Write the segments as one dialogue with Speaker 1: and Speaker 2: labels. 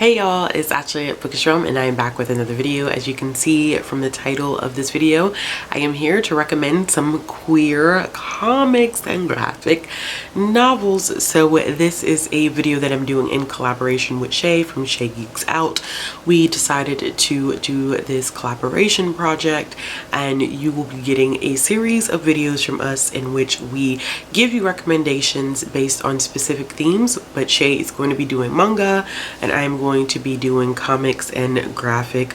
Speaker 1: Hey y'all, it's actually Booktubers Mentioned and I am back with another video. As you can see from the title of this video, I am here to recommend some queer comics and graphic novels. So this is a video that I'm doing in collaboration with Shae from Shae Geeks Out. We decided to do this collaboration project, and you will be getting a series of videos from us in which we give you recommendations based on specific themes, but Shae is going to be doing manga and I am going to be doing comics and graphic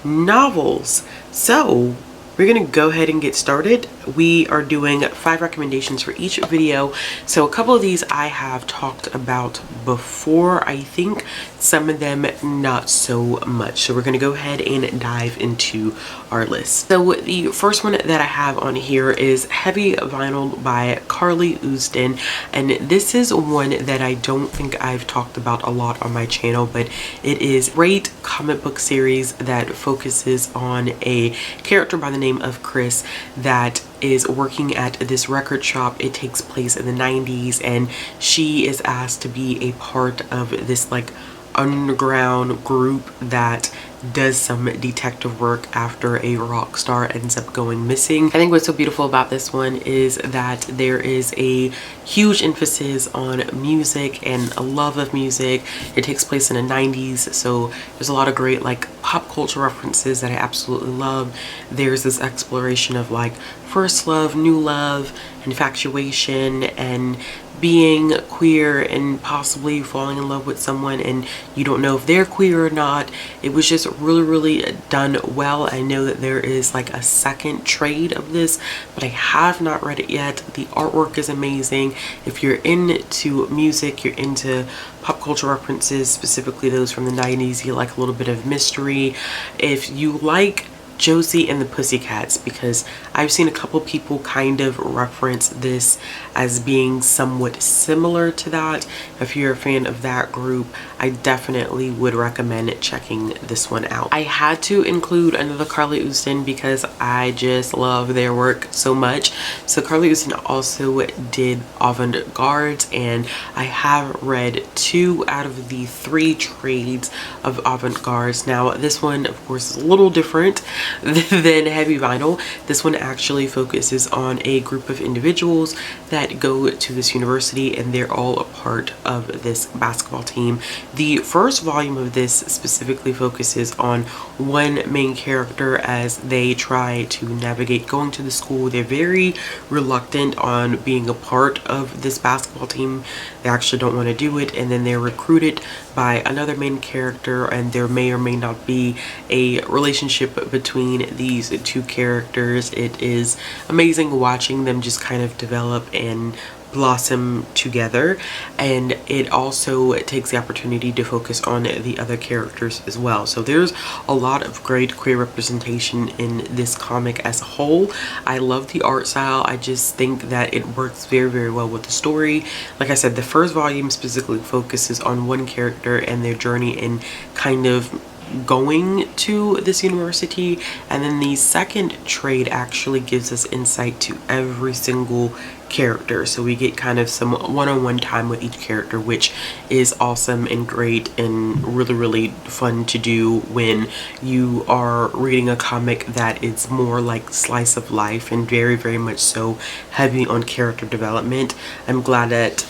Speaker 1: novels. So we're gonna go ahead and get started. We are doing 5 recommendations for each video. So a couple of these I have talked about before, I think. Some of them not so much. So we're gonna go ahead and dive into our list. So the first one that I have on here is Heavy Vinyl by Carly Usdin. And this is one that I don't think I've talked about a lot on my channel, but it is a great comic book series that focuses on a character by the name of Chris that is working at this record shop. It takes place in the 90s and she is asked to be a part of this like underground group that does some detective work after a rock star ends up going missing. I think what's so beautiful about this one is that there is a huge emphasis on music and a love of music. It takes place in the 90s, so there's a lot of great like pop culture references that I absolutely love. There's this exploration of like first love, new love, infatuation, and being queer and possibly falling in love with someone and you don't know if they're queer or not. It was just really done well. I know that there is like a second trade of this, but I have not read it yet. The artwork is amazing. If you're into music, you're into pop culture references, specifically those from the 90s, you like a little bit of mystery. If you like Josie and the Pussycats, because I've seen a couple people kind of reference this as being somewhat similar to that. If you're a fan of that group, I definitely would recommend checking this one out. I had to include another Carly Usdin because I just love their work so much. So Carly Usdin also did Avant-Guards, and I have read 2 out of the 3 trades of Avant-Guards. Now this one of course is a little different than Heavy Vinyl. This one actually focuses on a group of individuals that go to this university and they're all a part of this basketball team. The first volume of this specifically focuses on one main character as they try to navigate going to the school. They're very reluctant on being a part of this basketball team. They actually don't want to do it, and then they're recruited by another main character, and there may or may not be a relationship between these 2 characters. It is amazing watching them just kind of develop and blossom together, and it also takes the opportunity to focus on the other characters as well. So there's a lot of great queer representation in this comic as a whole. I love the art style. I just think that it works very well with the story. Like I said, the first volume specifically focuses on one character and their journey in kind of going to this university, and then the second trade actually gives us insight to every single character, so we get kind of some one-on-one time with each character, which is awesome and great and really fun to do when you are reading a comic that is more like slice of life and very much so heavy on character development. I'm glad that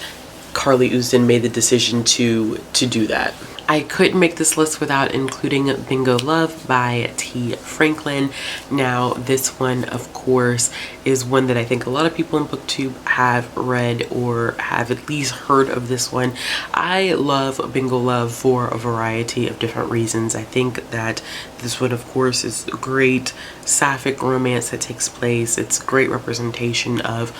Speaker 1: Carly Usdin made the decision to do that. I couldn't make this list without including Bingo Love by T. Franklin. Now this one of course is one that I think a lot of people in booktube have read or have at least heard of this one. I love Bingo Love for a variety of different reasons. I think that this one of course is great sapphic romance that takes place. It's great representation of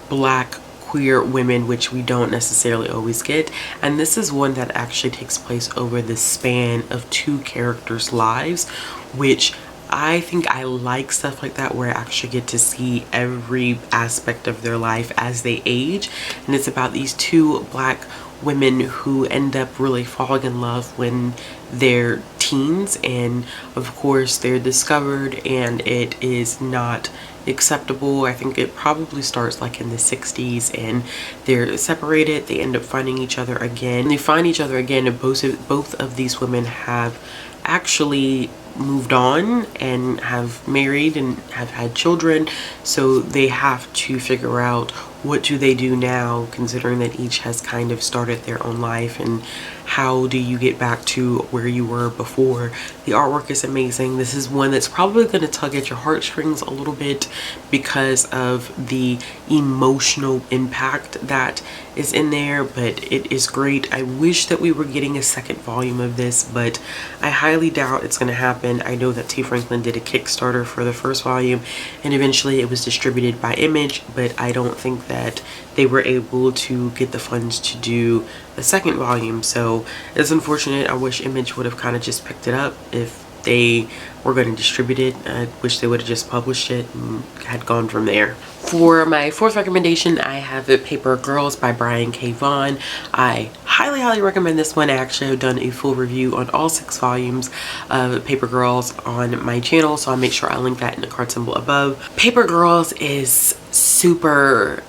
Speaker 1: Black queer women, which we don't necessarily always get, and this is one that actually takes place over the span of 2 characters' lives, which I think I like stuff like that where I actually get to see every aspect of their life as they age. And it's about these 2 Black women who end up really falling in love when they're teens, and of course they're discovered and it is not acceptable. I think it probably starts like in the 60s, and they're separated. They end up finding each other again. They find each other again, and both of these women have actually moved on and have married and have had children, so they have to figure out what do they do now, considering that each has kind of started their own life, and how do you get back to where you were before. The artwork is amazing. This is one that's probably going to tug at your heartstrings a little bit because of the emotional impact that is in there, but it is great. I wish that we were getting a second volume of this, but I highly doubt it's going to happen. I know that T. Franklin did a Kickstarter for the first volume, and eventually it was distributed by Image, but I don't think that they were able to get the funds to do the second volume, so it's unfortunate. I wish Image would have kind of just picked it up if they were going to distribute it. I wish they would have just published it and had gone from there. For my fourth recommendation, I have Paper Girls by Brian K. Vaughan. I highly recommend this one. I actually have done a full review on all 6 volumes of Paper Girls on my channel, so I'll make sure I link that in the card symbol above. Paper Girls is super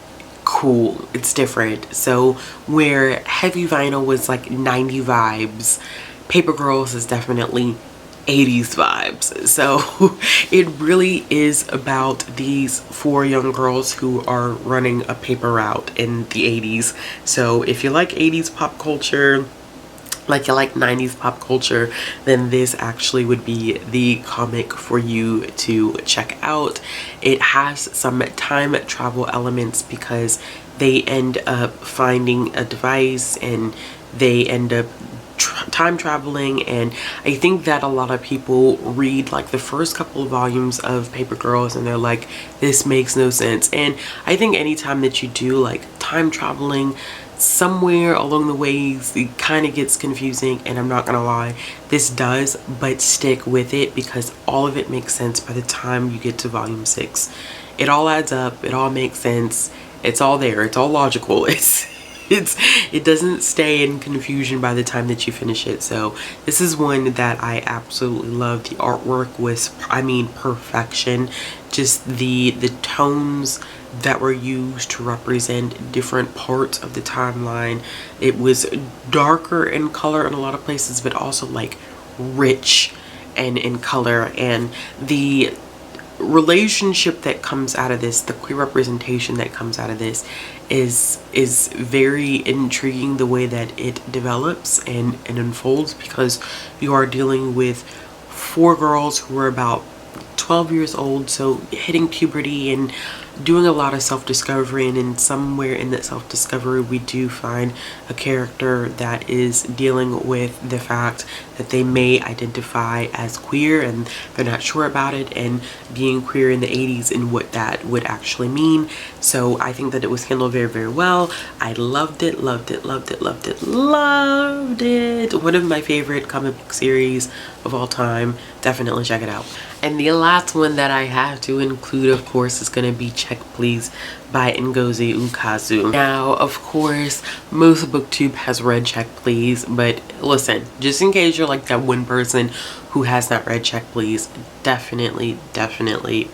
Speaker 1: cool. It's different. So where Heavy Vinyl was like 90 vibes, Paper Girls is definitely 80s vibes. So it really is about these 4 young girls who are running a paper route in the 80s. So if you like 80s pop culture, like you like 90s pop culture, then this actually would be the comic for you to check out. It has some time travel elements because they end up finding a device and they end up time traveling, and I think that a lot of people read like the first couple of volumes of Paper Girls and they're like, this makes no sense. And I think anytime that you do like time traveling, somewhere along the ways it kind of gets confusing, and I'm not gonna lie, this does, but stick with it because all of it makes sense by the time you get to volume 6. It all adds up, it all makes sense, it's all there, it's all logical. It doesn't stay in confusion by the time that you finish it. So this is one that I absolutely love. The artwork was, I mean, perfection. Just the tones that were used to represent different parts of the timeline. It was darker in color in a lot of places, but also like rich and in color, and the relationship that comes out of this, the queer representation that comes out of this is very intriguing, the way that it develops and unfolds, because you are dealing with 4 girls who are about 12 years old, so hitting puberty and doing a lot of self-discovery, and in somewhere in that self-discovery we do find a character that is dealing with the fact that they may identify as queer and they're not sure about it, and being queer in the 80s and what that would actually mean. So I think that it was handled very well. I loved it. One of my favorite comic book series of all time. Definitely check it out. And the last one that I have to include, of course, is going to be Check Please by Ngozi Ukazu. Now, of course, most BookTube has read Check Please, but listen, just in case you're like that one person who has not read Check Please, definitely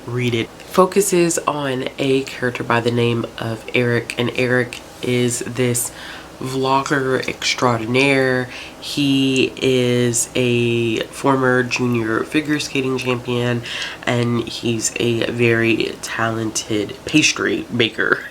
Speaker 1: read it. Focuses on a character by the name of Eric, and Eric is this vlogger extraordinaire. He is a former junior figure skating champion, and he's a very talented pastry baker.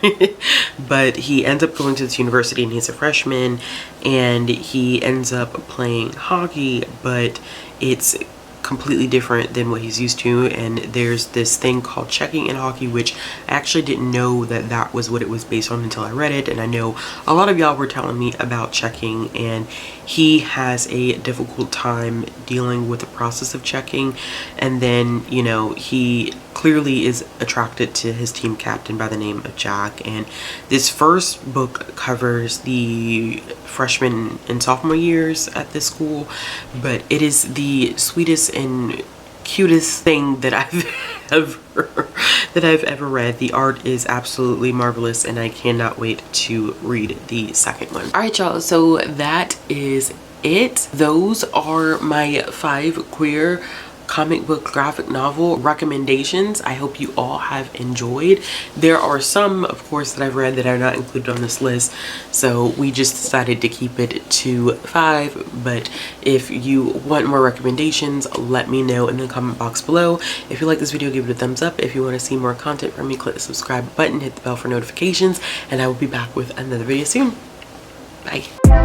Speaker 1: But he ends up going to this university and he's a freshman, and he ends up playing hockey, but it's completely different than what he's used to, and there's this thing called checking in hockey, which I actually didn't know that that was what it was based on until I read it. And I know a lot of y'all were telling me about checking, and he has a difficult time dealing with the process of checking. And then, you know, he clearly is attracted to his team captain by the name of Jack, and this first book covers the freshman and sophomore years at this school, but it is the sweetest and cutest thing that I've ever read. The art is absolutely marvelous, and I cannot wait to read the second one. All right, y'all, so that is it. Those are my 5 queer comic book graphic novel recommendations. I hope you all have enjoyed. There are some, of course, that I've read that are not included on this list, so we just decided to keep it to 5. But if you want more recommendations, let me know in the comment box below. If you like this video, give it a thumbs up. If you want to see more content from me, click the subscribe button, hit the bell for notifications, and I will be back with another video soon. Bye.